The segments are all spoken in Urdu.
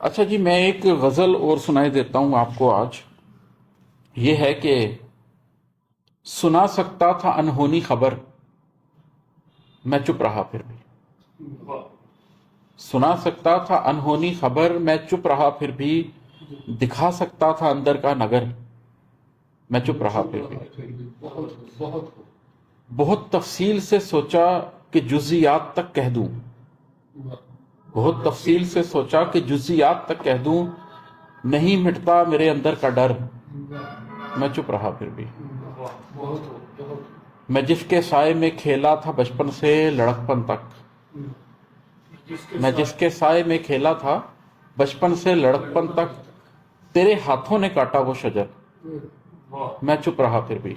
اچھا جی، میں ایک غزل اور سنائی دیتا ہوں آپ کو آج. یہ ہے کہ سنا سکتا تھا انہونی خبر، میں چپ رہا پھر بھی. سنا سکتا تھا انہونی خبر، میں چپ رہا پھر بھی. دکھا سکتا تھا اندر کا نگر، میں چپ رہا پھر بھی. بہت تفصیل سے سوچا کہ جزیات تک کہہ دوں. بہت تفصیل سے سوچا کہ جزیات تک کہہ دوں. نہیں مٹتا میرے اندر کا ڈر، میں چپ رہا پھر بھی. میں جس کے سائے میں کھیلا تھا بچپن سے لڑکپن تک. میں جس کے سائے میں کھیلا تھا بچپن سے لڑکپن تک. تیرے ہاتھوں نے کاٹا وہ شجر، میں چپ رہا پھر بھی.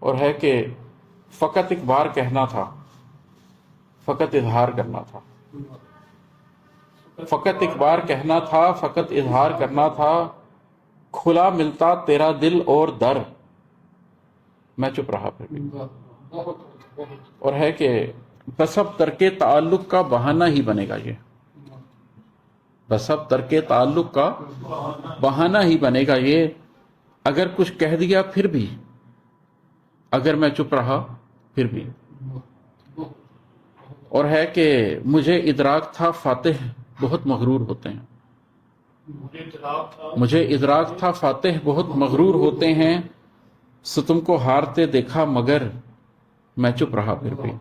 اور ہے کہ فقط ایک بار کہنا تھا، فقط اظہار کرنا تھا. فقط ایک بار کہنا تھا، فقط اظہار کرنا تھا. کھلا ملتا تیرا دل اور در، میں چپ رہا پھر بھی. اور ہے کہ بسب ترک تعلق کا بہانہ ہی بنے گا یہ. بسب ترک تعلق کا بہانہ ہی بنے گا یہ. اگر کچھ کہہ دیا پھر بھی، اگر میں چپ رہا پھر بھی. اور ہے کہ مجھے ادراک تھا فاتح بہت مغرور ہوتے ہیں. مجھے ادراک تھا فاتح بہت مغرور ہوتے ہیں. ستم کو ہارتے دیکھا مگر میں چپ رہا پھر بھی.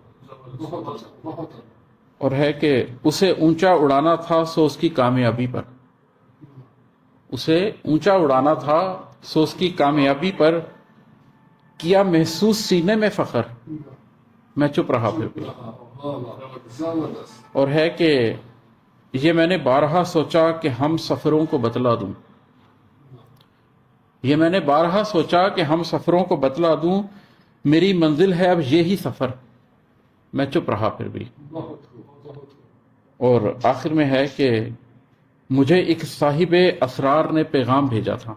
اور ہے کہ اسے اونچا اڑانا تھا سو اس کی کامیابی پر. اسے اونچا اڑانا تھا سو اس کی کامیابی پر. کیا محسوس سینے میں فخر، میں چپ رہا پھر بھی. اور ہے کہ یہ میں نے بارہا سوچا کہ ہم سفروں کو بتلا دوں. یہ میں نے بارہا سوچا کہ ہم سفروں کو بتلا دوں. میری منزل ہے اب یہی سفر، میں چپ رہا پھر بھی. اور آخر میں ہے کہ مجھے ایک صاحب اسرار نے پیغام بھیجا تھا.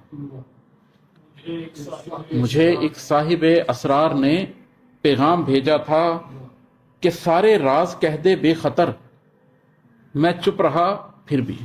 مجھے ایک صاحب اسرار نے پیغام بھیجا تھا کہ سارے راز کہہ دے بے خطر، میں چپ رہا پھر بھی.